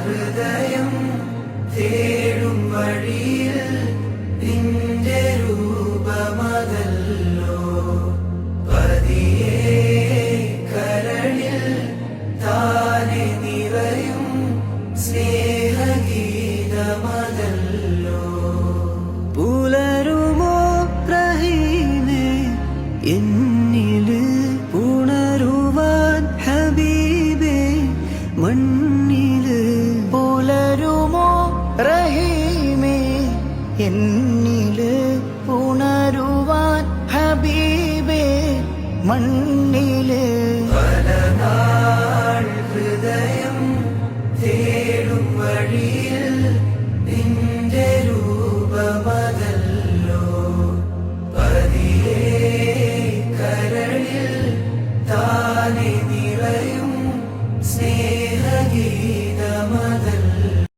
ഹൃദയം തേടും വഴിയിൽ നിന്റെ രൂപമതല്ലോ പതിയെ കരളിൽ താനെ നിറയും സ്നേഹഗീതമതല്ലോ. പുലരുമോ റഹീമേ എന്നില് ഉണരുവാൻ ഹബീബേ മണ്ണില്. പുലരുമോ റഹീമേ